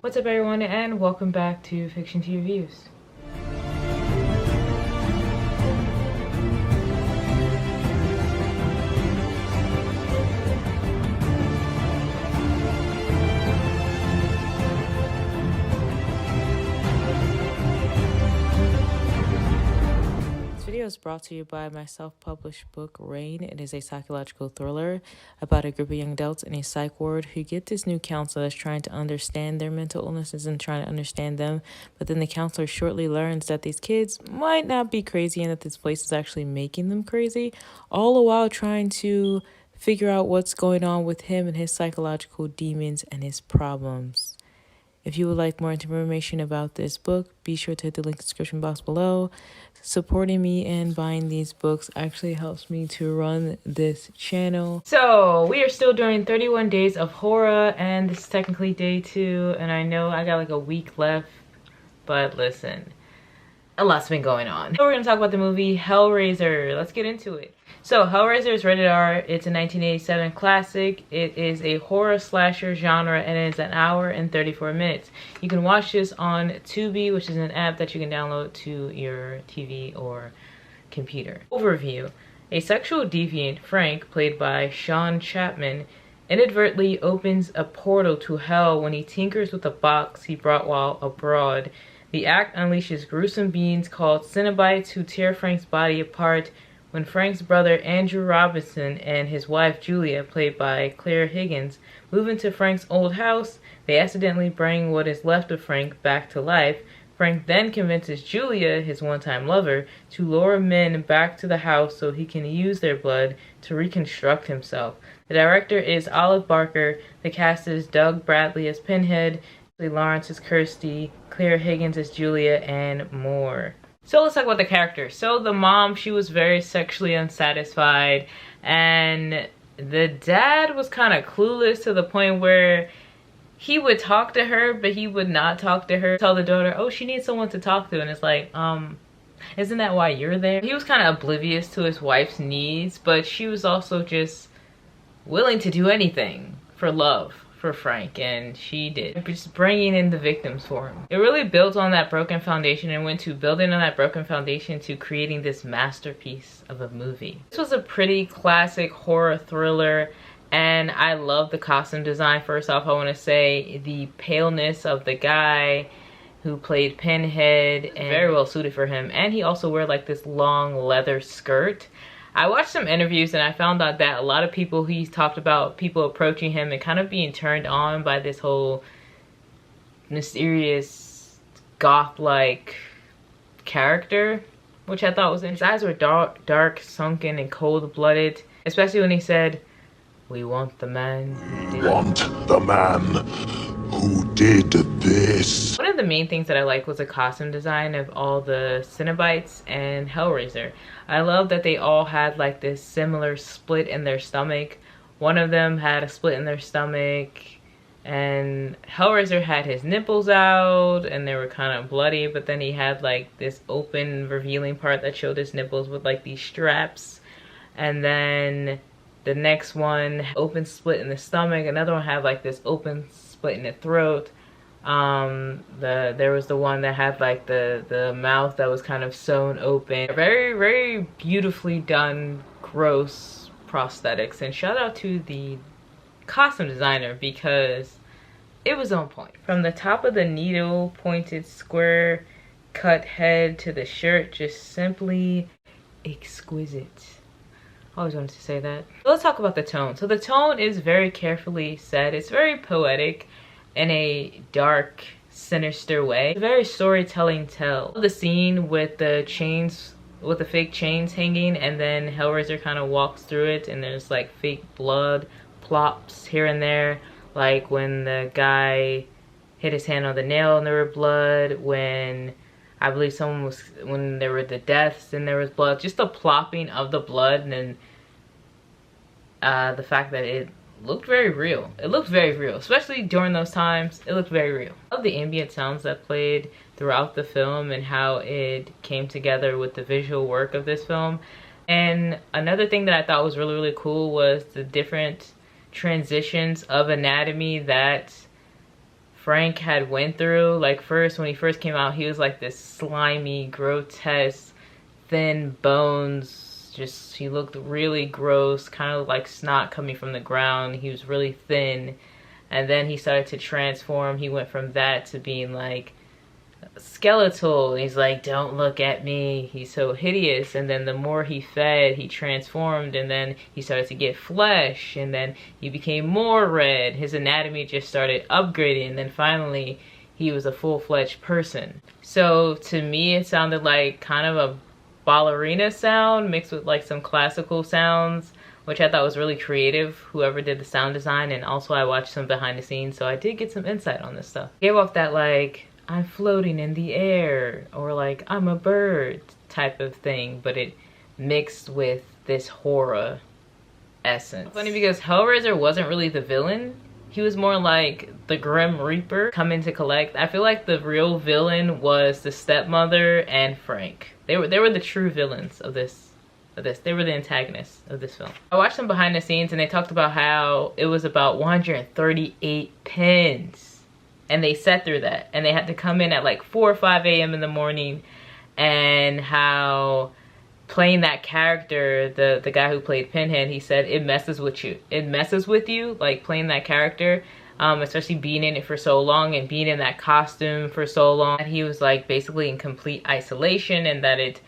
What's up everyone, and welcome back to Fiction Tea Reviews. This video is brought to you by my self-published book, Rain. It is a psychological thriller about a group of young adults in a psych ward who get this new counselor that's trying to understand their mental illnesses and trying to understand them. But then the counselor shortly learns that these kids might not be crazy and that this place is actually making them crazy, all the while trying to figure out what's going on with him and his psychological demons and his problems. If you would like more information about this book, be sure to hit the link in the description box below. Supporting me and buying these books actually helps me to run this channel. So we are still doing 31 days of horror, and this is technically day 2, and I know I got like a week left, but listen, a lot's been going on. So we're gonna talk about the movie Hellraiser. Let's get into it. So Hellraiser is rated R. It's a 1987 classic. It is a horror slasher genre, and it is an hour and 34 minutes. You can watch this on Tubi, which is an app that you can download to your TV or computer. Overview. A sexual deviant, Frank, played by Chapman, inadvertently opens a portal to hell when he tinkers with a box he brought while abroad. The act unleashes gruesome beings called Cenobites who tear Frank's body apart. When Frank's brother Andrew Robinson and his wife Julia, played by Clare Higgins, move into Frank's old house, they accidentally bring what is left of Frank back to life. Frank then convinces Julia, his one-time lover, to lure men back to the house so he can use their blood to reconstruct himself. The director is Olive Barker. The cast is Doug Bradley as Pinhead, Lawrence as Kirsty, Clare Higgins as Julia, and more. So let's talk about the characters. So the mom, she was very sexually unsatisfied, and the dad was kind of clueless to the point where he would talk to her, but he would not talk to her. Tell the daughter, oh, she needs someone to talk to, and it's like, isn't that why you're there? He was kind of oblivious to his wife's needs, but she was also just willing to do anything for love for Frank, and she did. Just bringing in the victims for him. It really built on that broken foundation and went to building on that broken foundation to creating this masterpiece of a movie. This was a pretty classic horror thriller, and I love the costume design. First off, I want to say the paleness of the guy who played Pinhead, and very well suited for him, and he also wore like this long leather skirt. I watched some interviews and I found out that a lot of people, he talked about people approaching him and kind of being turned on by this whole mysterious goth-like character, which I thought was interesting. His eyes were dark, sunken, and cold-blooded, especially when he said, "We want the man who did." Want the man who did this. One of the main things that I liked was the costume design of all the Cenobites and Hellraiser. I love that they all had like this similar split in their stomach. One of them had a split in their stomach, and Hellraiser had his nipples out and they were kind of bloody, but then he had like this open revealing part that showed his nipples with like these straps. And then the next one, open split in the stomach. Another one had like this open split in the throat. There was the one that had like the mouth that was kind of sewn open. Very beautifully done, gross prosthetics, and shout out to the costume designer because it was on point. From the top of the needle pointed square cut head to the shirt, just simply exquisite. I always wanted to say that. So let's talk about the tone. So the tone is very carefully set. It's very poetic in a dark, sinister way. It's a very storytelling tale. The scene with the chains, with the fake chains hanging, and then Hellraiser kind of walks through it and there's like fake blood plops here and there, like when the guy hit his hand on the nail and there was blood, when I believe someone was, when there were the deaths and there was blood, just the plopping of the blood, and then the fact that it looked very real. It looked very real, especially during those times. It looked very real. I love the ambient sounds that played throughout the film and how it came together with the visual work of this film. And another thing that I thought was really cool was the different transitions of anatomy that Frank had went through. Like first, when he first came out, he was like this slimy, grotesque, thin bones. Just, he looked really gross, kind of like snot coming from the ground. He was really thin. And then he started to transform. He went from that to being like skeletal. He's like, don't look at me, he's so hideous. And then the more he fed, he transformed, and then he started to get flesh, and then he became more red. His anatomy just started upgrading, and then finally he was a full-fledged person. So to me, it sounded like kind of a ballerina sound mixed with like some classical sounds, which I thought was really creative, whoever did the sound design. And also I watched some behind the scenes, so I did get some insight on this stuff. Gave off that like, I'm floating in the air, or like I'm a bird type of thing, but it mixed with this horror essence. Funny because Hellraiser wasn't really the villain. He was more like the Grim Reaper coming to collect. I feel like the real villain was the stepmother and Frank. They were the true villains of this. They were the antagonists of this film. I watched some behind the scenes, and they talked about how it was about 138 pins. And they sat through that, and they had to come in at like 4 or 5 a.m. in the morning, and how playing that character, the guy who played Pinhead, he said it messes with you. It messes with you, like playing that character, especially being in it for so long and being in that costume for so long. He was like basically in complete isolation, and that it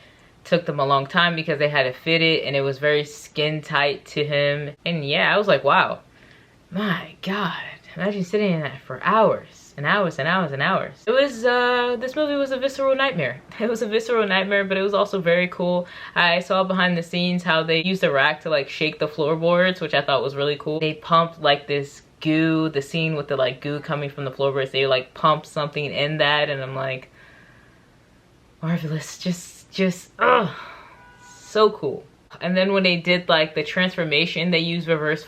took them a long time because they had to fit it, and it was very skin tight to him. And yeah, I was like, wow, my God, imagine sitting in that for hours. And hours and hours and hours. It was, this movie was a visceral nightmare. It was a visceral nightmare, but it was also very cool. I saw behind the scenes how they used a rack to like shake the floorboards, which I thought was really cool. They pumped like this goo, the scene with the like goo coming from the floorboards, they like pumped something in that, and I'm like, marvelous, just, ugh, so cool. And then when they did like the transformation, they used reverse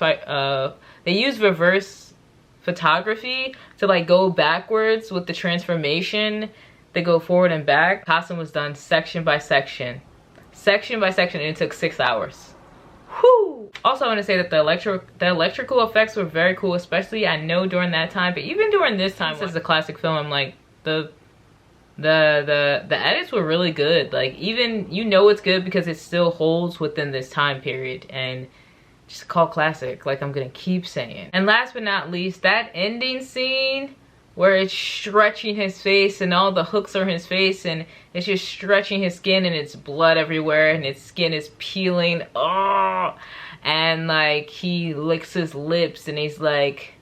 photography to like go backwards with the transformation. They go forward and back. Costume was done section by section, and it took 6 hours. Whew. Also, I want to say that the electrical effects were very cool, especially I know during that time, but even during this time, this is a classic film. I'm like, the edits were really good. Like, even, you know, it's good because it still holds within this time period, and just call classic, like I'm gonna keep saying. And last but not least, that ending scene where it's stretching his face and all the hooks are in his face, and it's just stretching his skin, and it's blood everywhere, and his skin is peeling. Oh, and like he licks his lips, and he's like,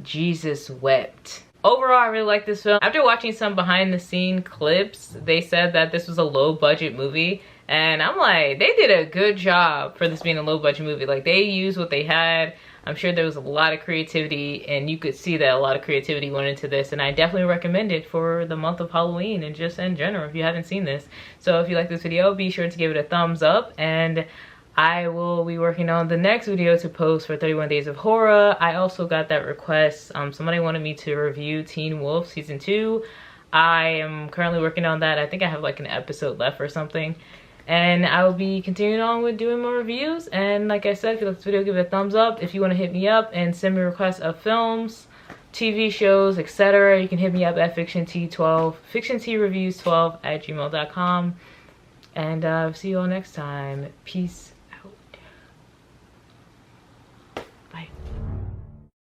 Jesus wept. Overall, I really like this film. After watching some behind the scene clips, they said that this was a low budget movie. And I'm like, they did a good job for this being a low budget movie. Like, they used what they had. I'm sure there was a lot of creativity, and you could see that a lot of creativity went into this. And I definitely recommend it for the month of Halloween and just in general if you haven't seen this. So if you like this video, be sure to give it a thumbs up. And I will be working on the next video to post for 31 Days of Horror. I also got that request. Somebody wanted me to review Teen Wolf Season 2. I am currently working on that. I think I have like an episode left or something. And I will be continuing on with doing more reviews. And like I said, if you like this video, give it a thumbs up. If you want to hit me up and send me requests of films, TV shows, etc., you can hit me up at fictionT12reviews12@gmail.com. And see you all next time. Peace.